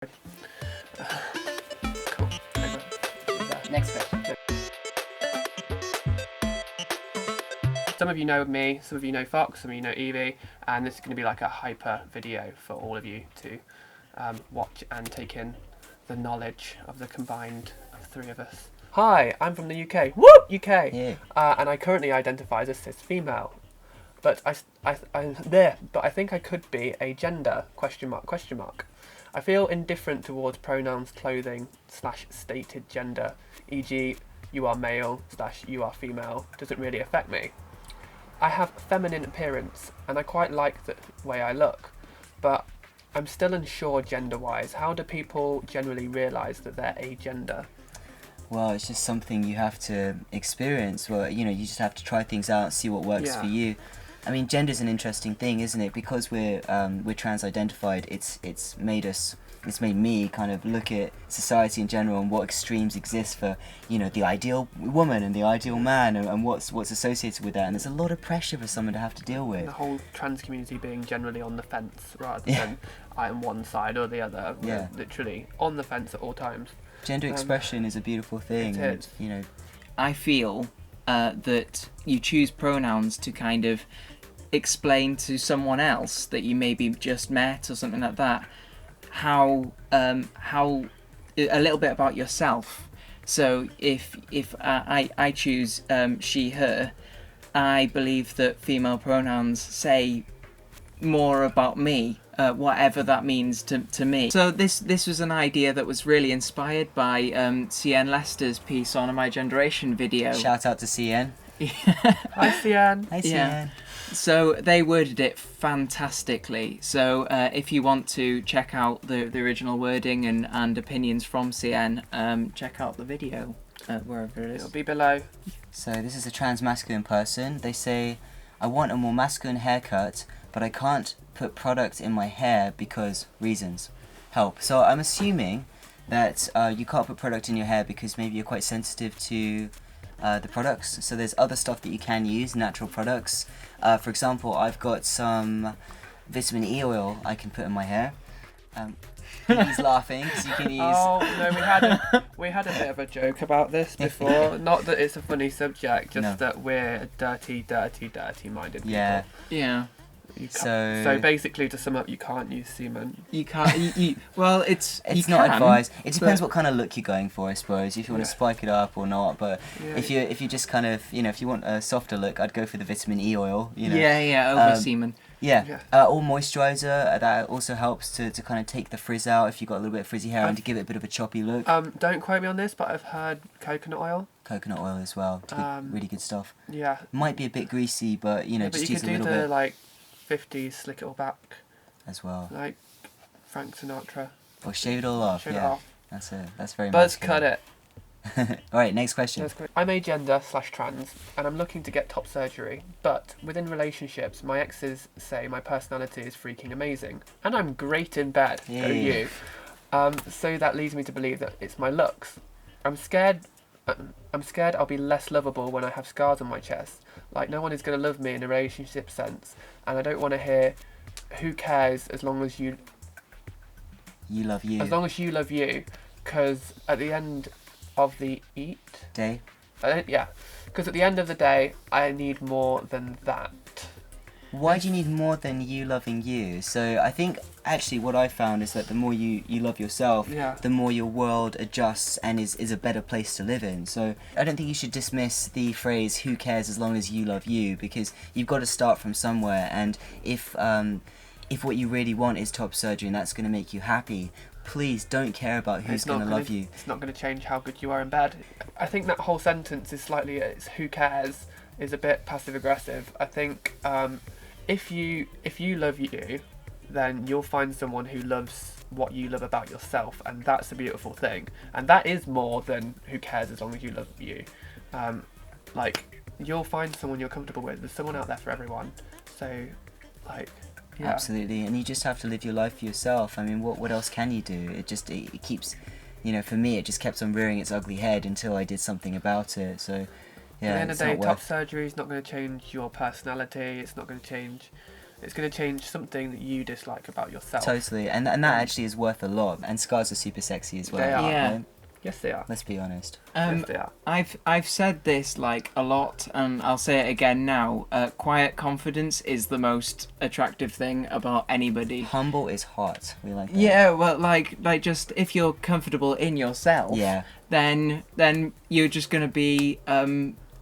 Cool. Next question. Some of you know me, some of you know Fox, some of you know Evie, and this is going to be like a hyper video for all of you to watch and take in the knowledge of the combined of three of us. Hi, I'm from the UK. Whoop, UK! Yeah. And I currently identify as a cis female. But I think I could be a gender ? I feel indifferent towards pronouns, clothing / stated gender, e.g. you are male / you are female, doesn't really affect me. I have feminine appearance and I quite like the way I look, but I'm still unsure gender-wise. How do people generally realise that they're agender? Well, it's just something you have to experience. Well, you just have to try things out, see what works for you. I mean, gender's an interesting thing, isn't it? Because we're trans-identified, it's made me kind of look at society in general and what extremes exist for, the ideal woman and the ideal man and what's associated with that. And there's a lot of pressure for someone to have to deal with. The whole trans community being generally on the fence rather than on one side or the other. Yeah. Literally on the fence at all times. Gender expression is a beautiful thing. It is. And, I feel that you choose pronouns to kind of explain to someone else that you maybe just met or something like that how a little bit about yourself. So if I choose she her, I believe that female pronouns say more about me, whatever that means to me. So this was an idea that was really inspired by CN Lester's piece on my Genderation video. shout out to CN. Hi, Cian. Hi, CN. Yeah. So they worded it fantastically. So if you want to check out the original wording and opinions from CN, check out the video wherever it is. It'll be below. So this is a trans masculine person. They say, I want a more masculine haircut, but I can't put product in my hair because reasons. Help. So I'm assuming that you can't put product in your hair because maybe you're quite sensitive to the products. So there's other stuff that you can use, natural products. For example, I've got some vitamin E oil I can put in my hair. He's laughing because you can use... Oh no, we had a bit of a joke about this before. Not that it's a funny subject, just that we're dirty minded people. Yeah. Yeah. So basically, to sum up, you can't use semen. You can't. Well, it's not advised. It depends what kind of look you're going for, I suppose. If you want to spike it up or not. But if you just kind of if you want a softer look, I'd go for the vitamin E oil. Over semen. Yeah. Or moisturiser. That also helps to kind of take the frizz out if you've got a little bit of frizzy hair and to give it a bit of a choppy look. Don't quote me on this, but I've heard coconut oil. Coconut oil as well. Really good stuff. Yeah. Might be a bit greasy, but but just you use could a do little the bit 50s slick it all back. as well. Like Frank Sinatra. Or shave it all off. Shave it off. That's it. That's very Buzz masculine. cut it. Alright, next question. I'm agender / trans, and I'm looking to get top surgery, but within relationships, my exes say my personality is freaking amazing, and I'm great in bed. Go you. So that leads me to believe that it's my looks. I'm scared I'll be less lovable when I have scars on my chest. Like, no one is going to love me in a relationship sense, and I don't want to hear, who cares as long as you love you. As long as you love you, because at the end of the day. Because at the end of the day, I need more than that. Why do you need more than you loving you? So I think actually what I found is that the more you love yourself, the more your world adjusts and is a better place to live in. So I don't think you should dismiss the phrase, who cares as long as you love you, because you've got to start from somewhere. And if what you really want is top surgery and that's going to make you happy, please don't care about who's going to love you. It's not going to change how good you are in bed. I think that whole sentence is it's who cares is a bit passive aggressive. I think if you love you, then you'll find someone who loves what you love about yourself, and that's a beautiful thing. And that is more than who cares as long as you love you. You'll find someone you're comfortable with. There's someone out there for everyone. So, yeah. Absolutely, and you just have to live your life for yourself. I mean, what else can you do? It keeps, for me, it just kept on rearing its ugly head until I did something about it. So, yeah, at the end of the day, top surgery is not going to change your personality. It's not going to change It's going to change something that you dislike about yourself. Totally, and that actually is worth a lot. And scars are super sexy as well. They are. Yeah. Right? Yes, they are. Let's be honest. Yes, they are. I've said this like a lot, and I'll say it again now. Quiet confidence is the most attractive thing about anybody. Humble is hot. We like that. Yeah, well, like just if you're comfortable in yourself, Yeah. then you're just gonna be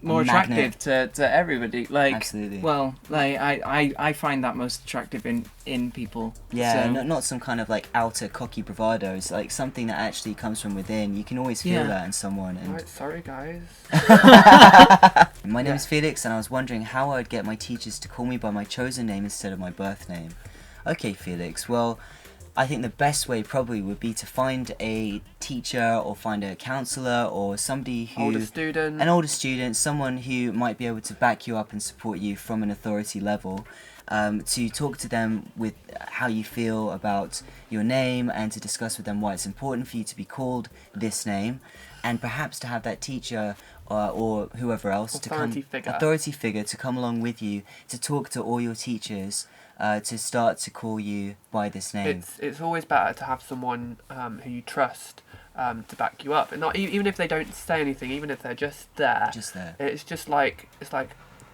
more A magnet. attractive to everybody. Like, Absolutely. well, like I find that most attractive in people. Yeah, So, not some kind of like outer cocky bravado. It's like something that actually comes from within. You can always feel Yeah. that in someone. And Right, sorry guys. my name is Felix, and I was wondering how I'd get my teachers to call me by my chosen name instead of my birth name. Okay, Felix. Well, I think the best way probably would be to find a teacher or find a counsellor or somebody who... Older student. An older student, someone who might be able to back you up and support you from an authority level, to talk to them with how you feel about your name and to discuss with them why it's important for you to be called this name, and perhaps to have that teacher or whoever else authority figure to come along with you to talk to all your teachers to start to call you by this name. It's always better to have someone who you trust to back you up, and not even if they don't say anything, even if they're just there. Just there. It's just like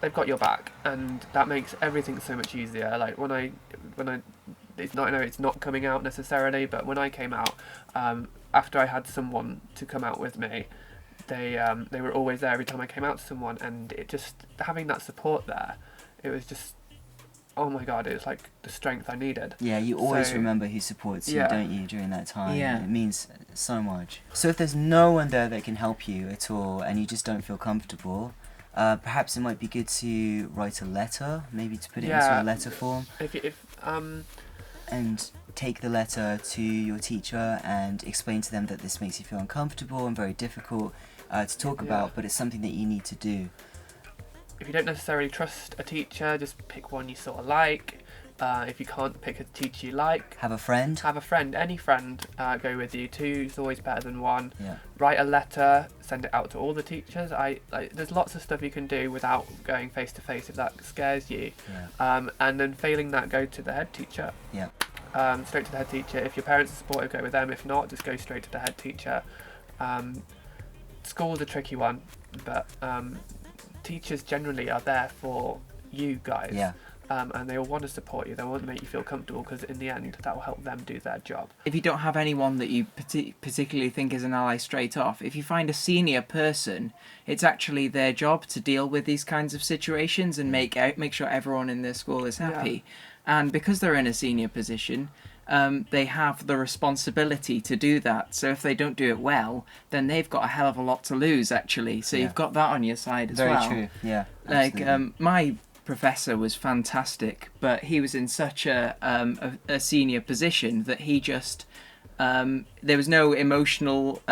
they've got your back, and that makes everything so much easier. Like when I it's not, I know it's not coming out necessarily, but when I came out, after I had someone to come out with me, they were always there every time I came out to someone, and it just having that support there, it was just, oh my god, it's like the strength I needed. Yeah, you always So, remember who supports you, yeah. don't you, during that time? Yeah. It means so much. So if there's no one there that can help you at all and you just don't feel comfortable, perhaps it might be good to write a letter, maybe to put it into Yeah. a letter form, and take the letter to your teacher and explain to them that this makes you feel uncomfortable and very difficult to talk Yeah. about, but it's something that you need to do. if you don't necessarily trust a teacher, just pick one you sort of like. If you can't pick a teacher you like, Have a friend. have a friend, any friend, go with you. Two is always better than one. Yeah. Write a letter, send it out to all the teachers. There's lots of stuff you can do without going face to face if that scares you. Yeah. And then failing that, go to the head teacher. Yeah. Straight to the head teacher. If your parents are supportive, go with them. If not, just go straight to the head teacher. School's a tricky one, but teachers generally are there for you guys. Yeah. And they will want to support you. They want to make you feel comfortable, because in the end, that will help them do their job. if you don't have anyone that you particularly think is an ally straight off, if you find a senior person, it's actually their job to deal with these kinds of situations and make sure everyone in their school is happy. And because they're in a senior position, they have the responsibility to do that. So if they don't do it well, then they've got a hell of a lot to lose, actually. So Yeah. you've got that on your side as Very well. true. Yeah. Like absolutely. my professor was fantastic, but he was in such a senior position that he just there was no emotional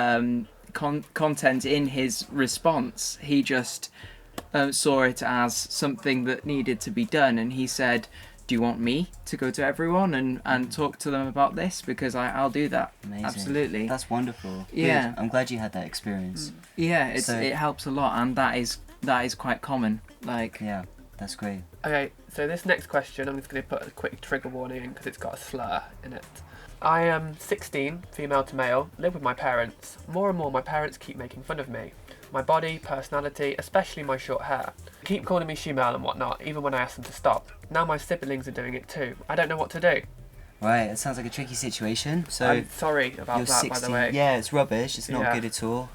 content in his response. He just saw it as something that needed to be done, and he said, do you want me to go to everyone and talk to them about this? Because I'll do that. Amazing. Absolutely. That's wonderful. Yeah. Good. I'm glad you had that experience. Yeah, So- it helps a lot, and that is quite common. Like, Yeah, that's great. Okay, so this next question, I'm just going to put a quick trigger warning in because it's got a slur in it. I am 16, female to male, live with my parents. More and more my parents keep making fun of me. My body, personality, especially my short hair. They keep calling me she-male and whatnot, even when I ask them to stop. Now my siblings are doing it too. I don't know what to do. Right, it sounds like a tricky situation. So I'm sorry about you're that, 16. by the way. Yeah, it's rubbish. It's not Yeah. good at all.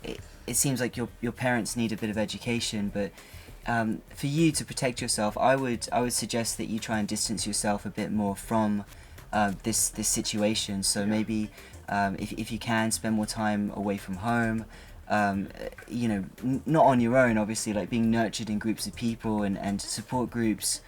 It seems like your parents need a bit of education, but for you to protect yourself, I would suggest that you try and distance yourself a bit more from this situation. So maybe if you can, spend more time away from home. Not on your own, obviously, like being nurtured in groups of people and support groups.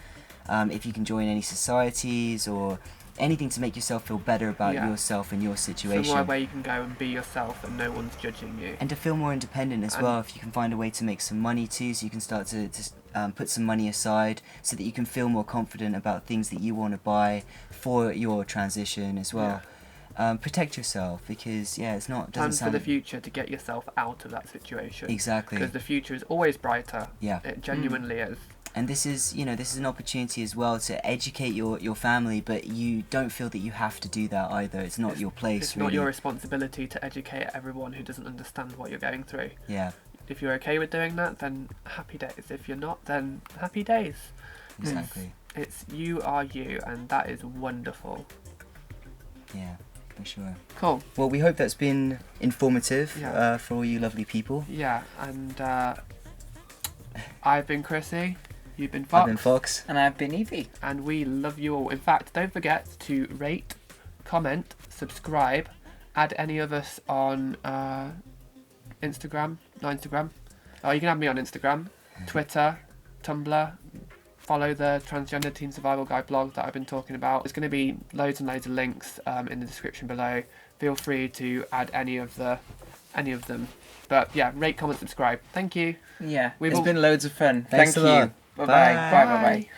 If you can join any societies or anything to make yourself feel better about yourself and your situation. Somewhere where you can go and be yourself and no one's judging you. And to feel more independent as well, if you can find a way to make some money too, so you can start to put some money aside so that you can feel more confident about things that you want to buy for your transition as well. Protect yourself, because it's not. Plan for the future to get yourself out of that situation. Exactly. Because the future is always brighter. Yeah. It genuinely is. And this is, this is an opportunity as well to educate your family, but you don't feel that you have to do that either. It's not your place, It's really. not your responsibility to educate everyone who doesn't understand what you're going through. Yeah, If you're okay with doing that, then happy days. If you're not, then happy days. exactly. It's you are you, and that is wonderful. Yeah, for sure. Cool. Well, we hope that's been informative Yeah. for all you lovely people. Yeah, and I've been Chrissy, you've been Fox, I've been Fox. And I've been Evie. and we love you all. In fact, don't forget to rate, comment, subscribe, add any of us on Instagram. No, Instagram. Oh, you can add me on Instagram, Twitter, Tumblr. Follow the Transgender Teen Survival Guide blog that I've been talking about. There's going to be loads and loads of links in the description below. Feel free to add any of them. But yeah, rate, comment, subscribe. Thank you. Yeah, We it's will- been loads of fun. Thanks Thank a you. lot. Bye-bye. Bye. Bye bye.